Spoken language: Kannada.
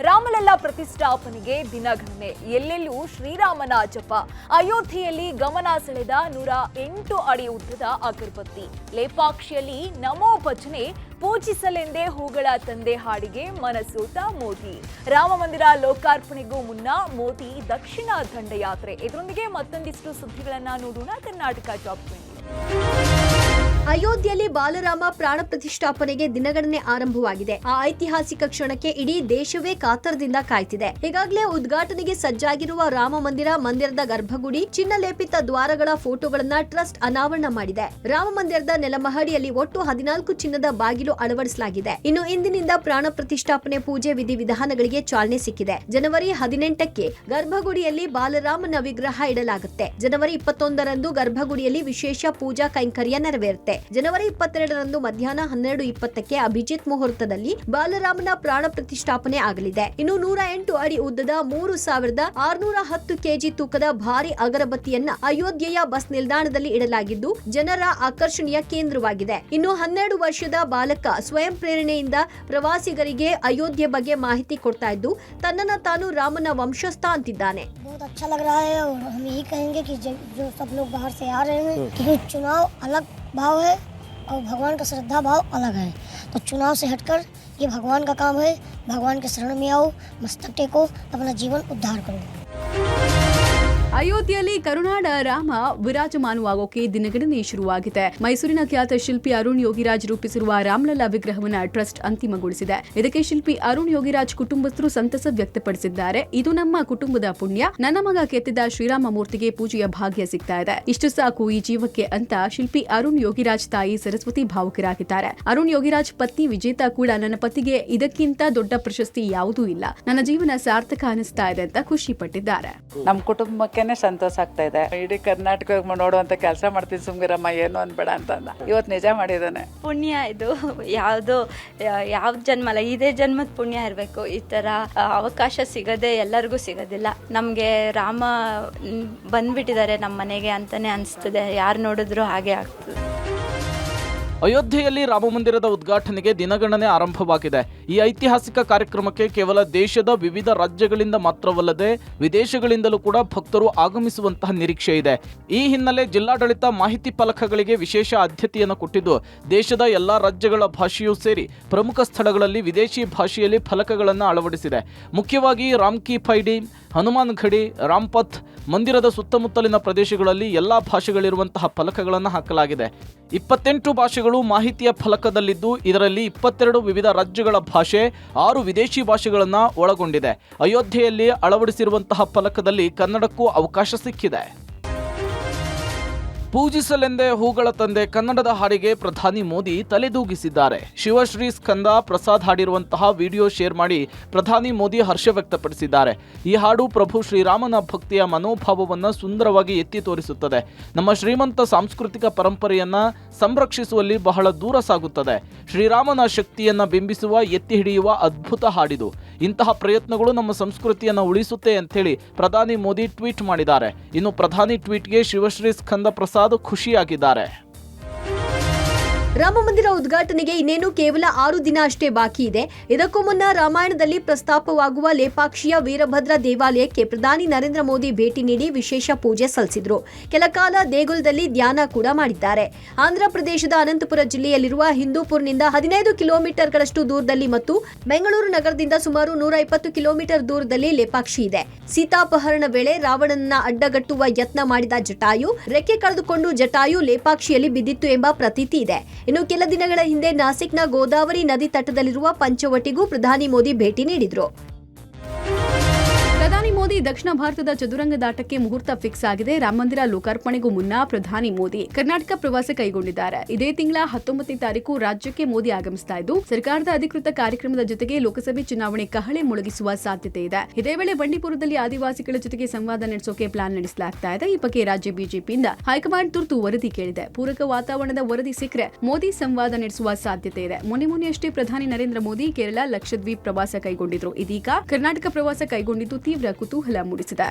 ರಾಮಲಲ್ಲಾ ಪ್ರತಿಷ್ಠಾಪನೆಗೆ ದಿನಗಣನೆ, ಎಲ್ಲೆಲ್ಲೂ ಶ್ರೀರಾಮನ ಜಪ. ಅಯೋಧ್ಯೆಯಲ್ಲಿ ಗಮನ ಸೆಳೆದ 108 ಅಡಿ ಉದ್ದದ ಅಗರಬತ್ತಿ. ಲೇಪಾಕ್ಷಿಯಲ್ಲಿ ನಮೋ ಭಜನೆ, ಪೂಜಿಸಲೆಂದೇ ಹೂಗಳ ತಂದೆ ಹಾಡಿಗೆ ಮನಸೋತ ಮೋದಿ. ರಾಮ ಮಂದಿರ ಲೋಕಾರ್ಪಣೆಗೂ ಮುನ್ನ ಮೋದಿ ದಕ್ಷಿಣ ದಂಡಯಾತ್ರೆ. ಇದರೊಂದಿಗೆ ಮತ್ತೊಂದಿಷ್ಟು ಸುದ್ದಿಗಳನ್ನ ನೋಡೋಣ. ಕರ್ನಾಟಕ ಟಾಪ್ 20. ಅಯೋಧ್ಯೆಯಲ್ಲಿ ಬಾಲರಾಮ ಪ್ರಾಣ ಪ್ರತಿಷ್ಠಾಪನೆಗೆ ದಿನಗಣನೆ ಆರಂಭವಾಗಿದೆ. ಆ ಐತಿಹಾಸಿಕ ಕ್ಷಣಕ್ಕೆ ಇಡೀ ದೇಶವೇ ಕಾತರದಿಂದ ಕಾಯ್ತಿದೆ. ಈಗಾಗಲೇ ಉದ್ಘಾಟನೆಗೆ ಸಜ್ಜಾಗಿರುವ ರಾಮ ಮಂದಿರದ ಗರ್ಭಗುಡಿ, ಚಿನ್ನ ಲೇಪಿತ ದ್ವಾರಗಳ ಫೋಟೋಗಳನ್ನ ಟ್ರಸ್ಟ್ ಅನಾವರಣ ಮಾಡಿದೆ. ರಾಮ ಮಂದಿರದ ನೆಲಮಹಡಿಯಲ್ಲಿ ಒಟ್ಟು 14 ಚಿನ್ನದ ಬಾಗಿಲು ಅಳವಡಿಸಲಾಗಿದೆ. ಇನ್ನು ಇಂದಿನಿಂದ ಪ್ರಾಣ ಪ್ರತಿಷ್ಠಾಪನೆ ಪೂಜೆ ವಿಧಿವಿಧಾನಗಳಿಗೆ ಚಾಲನೆ ಸಿಕ್ಕಿದೆ. ಜನವರಿ 18ಕ್ಕೆ ಗರ್ಭಗುಡಿಯಲ್ಲಿ ಬಾಲರಾಮನ ವಿಗ್ರಹ ಇಡಲಾಗುತ್ತೆ. ಜನವರಿ 21ರಂದು ಗರ್ಭಗುಡಿಯಲ್ಲಿ ವಿಶೇಷ ಪೂಜಾ ಕೈಂಕರ್ಯ ನೆರವೇರುತ್ತೆ. ಜನವರಿ 22ರಂದು ಮಧ್ಯಾಹ್ನ 12:20ಕ್ಕೆ ಅಭಿಜಿತ್ ಮುಹೂರ್ತದಲ್ಲಿ ಬಾಲರಾಮನ ಪ್ರಾಣ ಪ್ರತಿಷ್ಠಾಪನೆ ಆಗಲಿದೆ. ಇನ್ನು 108 ಅಡಿ ಉದ್ದದ 3610 ಕೆಜಿ ತೂಕದ ಭಾರಿ ಅಗರಬತ್ತಿಯನ್ನ ಅಯೋಧ್ಯೆಯ ಬಸ್ ನಿಲ್ದಾಣದಲ್ಲಿ ಇಡಲಾಗಿದ್ದು ಜನರ ಆಕರ್ಷಣೆಯ ಕೇಂದ್ರವಾಗಿದೆ. ಇನ್ನು 12 ವರ್ಷದ ಬಾಲಕ ಸ್ವಯಂ ಪ್ರೇರಣೆಯಿಂದ ಪ್ರವಾಸಿಗರಿಗೆ ಅಯೋಧ್ಯೆ ಬಗ್ಗೆ ಮಾಹಿತಿ ಕೊಡ್ತಾ ಇದ್ದು ತನ್ನನ್ನ ತಾನು ರಾಮನ ವಂಶಸ್ಥ ಅಂತಿದ್ದಾನೆ. भाव है और भगवान का श्रद्धा भाव अलग है, तो चुनाव से हटकर ये भगवान का काम है. भगवान के शरण में आओ, मस्तक टेको, अपना जीवन उद्धार करो. ಅಯೋಧ್ಯೆಯಲ್ಲಿ ಕರುನಾಡ ರಾಮ ವಿರಾಜಮಾನವಾಗೋಕೆ ದಿನಗಣನೆ ಶುರುವಾಗಿದೆ. ಮೈಸೂರಿನ ಖ್ಯಾತ ಶಿಲ್ಪಿ ಅರುಣ್ ಯೋಗಿರಾಜ್ ರೂಪಿಸಿರುವ ರಾಮಲಲ್ಲಾ ವಿಗ್ರಹವನ್ನು ಟ್ರಸ್ಟ್ ಅಂತಿಮಗೊಳಿಸಿದೆ. ಇದಕ್ಕೆ ಶಿಲ್ಪಿ ಅರುಣ್ ಯೋಗಿರಾಜ್ ಕುಟುಂಬಸ್ಥರು ಸಂತಸ ವ್ಯಕ್ತಪಡಿಸಿದ್ದಾರೆ. ಇದು ನಮ್ಮ ಕುಟುಂಬದ ಪುಣ್ಯ. ನನ್ನ ಮಗ ಕೆತ್ತಿದ ಶ್ರೀರಾಮ ಮೂರ್ತಿಗೆ ಪೂಜೆಯ ಭಾಗ್ಯ ಸಿಗ್ತಾ ಇದೆ. ಇಷ್ಟು ಸಾಕು ಈ ಜೀವಕ್ಕೆ ಅಂತ ಶಿಲ್ಪಿ ಅರುಣ್ ಯೋಗಿರಾಜ್ ತಾಯಿ ಸರಸ್ವತಿ ಭಾವುಕರಾಗಿದ್ದಾರೆ. ಅರುಣ್ ಯೋಗಿರಾಜ್ ಪತ್ನಿ ವಿಜೇತಾ ಕೂಡ ನನ್ನ ಪತಿಗೆ ಇದಕ್ಕಿಂತ ದೊಡ್ಡ ಪ್ರಶಸ್ತಿ ಯಾವುದೂ ಇಲ್ಲ, ನನ್ನ ಜೀವನ ಸಾರ್ಥಕ ಅನಿಸ್ತಾ ಇದೆ ಅಂತ ಖುಷಿ ಪಟ್ಟಿದ್ದಾರೆ. ನಮ್ಮ ಕುಟುಂಬಕ್ಕೆ ಸಂತೋಷ ಆಗ್ತಾ ಇದೆ. ಇಡೀ ಕರ್ನಾಟಕ ನೋಡುವಂತ ಕೆಲಸ ಮಾಡ್ತೀನಿ, ಸುಮ್ಗಿರಮ್ಮ ಏನು ಅನ್ಬೇಡ ಅಂತ ಇವತ್ತು ನಿಜ ಮಾಡಿದಾನೆ. ಪುಣ್ಯ ಇದು ಯಾವ ಜನ್ಮ ಅಲ್ಲ, ಇದೇ ಜನ್ಮದ ಪುಣ್ಯ ಇರಬೇಕು. ಈ ತರ ಅವಕಾಶ ಸಿಗದೆ ಎಲ್ಲರಿಗೂ ಸಿಗೋದಿಲ್ಲ. ನಮ್ಗೆ ರಾಮ ಬಂದ್ಬಿಟ್ಟಿದ್ದಾರೆ ನಮ್ಮ ಮನೆಗೆ ಅಂತಾನೆ ಅನಿಸ್ತದೆ. ಯಾರು ನೋಡಿದ್ರು ಹಾಗೆ ಆಗ್ತದೆ. ಅಯೋಧ್ಯೆಯಲ್ಲಿ ರಾಮಮಂದಿರದ ಉದ್ಘಾಟನೆಗೆ ದಿನಗಣನೆ ಆರಂಭವಾಗಿದೆ. ಈ ಐತಿಹಾಸಿಕ ಕಾರ್ಯಕ್ರಮಕ್ಕೆ ಕೇವಲ ದೇಶದ ವಿವಿಧ ರಾಜ್ಯಗಳಿಂದ ಮಾತ್ರವಲ್ಲದೆ ವಿದೇಶಗಳಿಂದಲೂ ಕೂಡ ಭಕ್ತರು ಆಗಮಿಸುವಂತಹ ನಿರೀಕ್ಷೆ ಇದೆ. ಈ ಹಿನ್ನೆಲೆ ಜಿಲ್ಲಾಡಳಿತ ಮಾಹಿತಿ ಫಲಕಗಳಿಗೆ ವಿಶೇಷ ಆದ್ಯತೆಯನ್ನು ಕೊಟ್ಟಿದ್ದು ದೇಶದ ಎಲ್ಲಾ ರಾಜ್ಯಗಳ ಭಾಷೆಯೂ ಸೇರಿ ಪ್ರಮುಖ ಸ್ಥಳಗಳಲ್ಲಿ ವಿದೇಶಿ ಭಾಷೆಯಲ್ಲಿ ಫಲಕಗಳನ್ನು ಅಳವಡಿಸಿದೆ. ಮುಖ್ಯವಾಗಿ ರಾಮ್ ಕಿ ಪೈಡಿ, ಹನುಮಾನ್ ಘಡಿ, ರಾಮ್ಪಥ್, ಮಂದಿರದ ಸುತ್ತಮುತ್ತಲಿನ ಪ್ರದೇಶಗಳಲ್ಲಿ ಎಲ್ಲಾ ಭಾಷೆಗಳಿರುವಂತಹ ಫಲಕಗಳನ್ನು ಹಾಕಲಾಗಿದೆ. 28 ಭಾಷೆಗಳು ಮಾಹಿತಿಯ ಫಲಕದಲ್ಲಿದ್ದು ಇದರಲ್ಲಿ 22 ವಿವಿಧ ರಾಜ್ಯಗಳ ಭಾಷೆ, 6 ವಿದೇಶಿ ಭಾಷೆಗಳನ್ನು ಒಳಗೊಂಡಿದೆ. ಅಯೋಧ್ಯೆಯಲ್ಲಿ ಅಳವಡಿಸಿರುವಂತಹ ಫಲಕದಲ್ಲಿ ಕನ್ನಡಕ್ಕೂ ಅವಕಾಶ ಸಿಕ್ಕಿದೆ. ಪೂಜಿಸಲೆಂದೇ ಹೂಗಳ ತಂದೆ ಕನ್ನಡದ ಹಾಡಿಗೆ ಪ್ರಧಾನಿ ಮೋದಿ ತಲೆದೂಗಿಸಿದ್ದಾರೆ. ಶಿವಶ್ರೀ ಸ್ಕಂದ ಪ್ರಸಾದ್ ಹಾಡಿರುವಂತಹ ವಿಡಿಯೋ ಶೇರ್ ಮಾಡಿ ಪ್ರಧಾನಿ ಮೋದಿ ಹರ್ಷ ವ್ಯಕ್ತಪಡಿಸಿದ್ದಾರೆ. ಈ ಹಾಡು ಪ್ರಭು ಶ್ರೀರಾಮನ ಭಕ್ತಿಯ ಮನೋಭಾವವನ್ನು ಸುಂದರವಾಗಿ ಎತ್ತಿ ತೋರಿಸುತ್ತದೆ. ನಮ್ಮ ಶ್ರೀಮಂತ ಸಾಂಸ್ಕೃತಿಕ ಪರಂಪರೆಯನ್ನ ಸಂರಕ್ಷಿಸುವಲ್ಲಿ ಬಹಳ ದೂರ ಸಾಗುತ್ತದೆ. ಶ್ರೀರಾಮನ ಶಕ್ತಿಯನ್ನ ಬಿಂಬಿಸುವ, ಎತ್ತಿ ಹಿಡಿಯುವ ಅದ್ಭುತ ಹಾಡಿದು. ಇಂತಹ ಪ್ರಯತ್ನಗಳು ನಮ್ಮ ಸಂಸ್ಕೃತಿಯನ್ನು ಉಳಿಸುತ್ತೆ ಅಂತೇಳಿ ಪ್ರಧಾನಿ ಮೋದಿ ಟ್ವೀಟ್ ಮಾಡಿದ್ದಾರೆ. ಇನ್ನು ಪ್ರಧಾನಿ ಟ್ವೀಟ್ಗೆ ಶಿವಶ್ರೀ ಸ್ಕಂದ ಪ್ರಸಾದ್ ಖುಷಿಯಾಗಿದ್ದಾರೆ. ರಾಮ ಮಂದಿರ ಉದ್ಘಾಟನೆಗೆ ಇನ್ನೇನು ಕೇವಲ 6 ದಿನ ಅಷ್ಟೇ ಬಾಕಿ ಇದೆ. ಇದಕ್ಕೂ ಮುನ್ನ ರಾಮಾಯಣದಲ್ಲಿ ಪ್ರಸ್ತಾಪವಾಗುವ ಲೇಪಾಕ್ಷಿಯ ವೀರಭದ್ರ ದೇವಾಲಯಕ್ಕೆ ಪ್ರಧಾನಿ ನರೇಂದ್ರ ಮೋದಿ ಭೇಟಿ ನೀಡಿ ವಿಶೇಷ ಪೂಜೆ ಸಲ್ಲಿಸಿದ್ರು. ಕೆಲಕಾಲ ದೇಗುಲದಲ್ಲಿ ಧ್ಯಾನ ಕೂಡ ಮಾಡಿದ್ದಾರೆ. ಆಂಧ್ರ ಪ್ರದೇಶದ ಅನಂತಪುರ ಜಿಲ್ಲೆಯಲ್ಲಿರುವ ಹಿಂದೂಪುರ್ನಿಂದ 15 ಕಿಲೋಮೀಟರ್ಗಳಷ್ಟು ದೂರದಲ್ಲಿ ಮತ್ತು ಬೆಂಗಳೂರು ನಗರದಿಂದ ಸುಮಾರು 120 ಕಿಲೋಮೀಟರ್ ದೂರದಲ್ಲಿ ಲೇಪಾಕ್ಷಿ ಇದೆ. ಸೀತಾಪಹರಣ ವೇಳೆ ರಾವಣನನ್ನ ಅಡ್ಡಗಟ್ಟುವ ಯತ್ನ ಮಾಡಿದ ಜಟಾಯು, ರೆಕ್ಕೆ ಕಳೆದುಕೊಂಡು ಜಟಾಯು ಲೇಪಾಕ್ಷಿಯಲ್ಲಿ ಬಿದ್ದಿತ್ತು ಎಂಬ ಪ್ರತೀತಿ ಇದೆ. ಇನ್ನು ಕೆಲ ದಿನಗಳ ಹಿಂದೆ ನಾಸಿಕ್ನ ಗೋದಾವರಿ ನದಿ ತಟದಲ್ಲಿರುವ ಪಂಚವಟಿಗೂ ಪ್ರಧಾನಿ ಮೋದಿ ಭೇಟಿ ನೀಡಿದ್ರು. ಪ್ರಧಾನಿ ಮೋದಿ ದಕ್ಷಿಣ ಭಾರತದ ಚದುರಂಗದಾಟಕ್ಕೆ ಮುಹೂರ್ತ ಫಿಕ್ಸ್ ಆಗಿದೆ. ರಾಮಮಂದಿರ ಲೋಕಾರ್ಪಣೆಗೂ ಮುನ್ನ ಪ್ರಧಾನಿ ಮೋದಿ ಕರ್ನಾಟಕ ಪ್ರವಾಸ ಕೈಗೊಂಡಿದ್ದಾರೆ. ಇದೇ ತಿಂಗಳ 19ನೇ ತಾರೀಕು ರಾಜ್ಯಕ್ಕೆ ಮೋದಿ ಆಗಮಿಸ್ತಾ ಇದ್ದು ಸರ್ಕಾರದ ಅಧಿಕೃತ ಕಾರ್ಯಕ್ರಮದ ಜೊತೆಗೆ ಲೋಕಸಭೆ ಚುನಾವಣೆ ಕಹಳೆ ಮೊಳಗಿಸುವ ಸಾಧ್ಯತೆ ಇದೆ. ಇದೇ ವೇಳೆ ಬಂಡೀಪುರದಲ್ಲಿ ಆದಿವಾಸಿಗಳ ಜೊತೆಗೆ ಸಂವಾದ ನಡೆಸೋಕೆ ಪ್ಲಾನ್ ನಡೆಸಲಾಗ್ತಾ ಇದೆ. ಈ ಬಗ್ಗೆ ರಾಜ್ಯ ಬಿಜೆಪಿಯಿಂದ ಹೈಕಮಾಂಡ್ ತುರ್ತು ವರದಿ ಕೇಳಿದೆ. ಪೂರಕ ವಾತಾವರಣದ ವರದಿ ಸಿಕ್ಕರೆ ಮೋದಿ ಸಂವಾದ ನಡೆಸುವ ಸಾಧ್ಯತೆ ಇದೆ. ಮೊನ್ನೆಯಷ್ಟೇ ಪ್ರಧಾನಿ ನರೇಂದ್ರ ಮೋದಿ ಕೇರಳ, ಲಕ್ಷದ್ವೀಪ್ ಪ್ರವಾಸ ಕೈಗೊಂಡಿದ್ರು. ಇದೀಗ ಕರ್ನಾಟಕ ಪ್ರವಾಸ ಕೈಗೊಂಡಿದ್ದು ತೀವ್ರ ಕುತೂಹಲ ಮೂಡಿಸಿದೆ.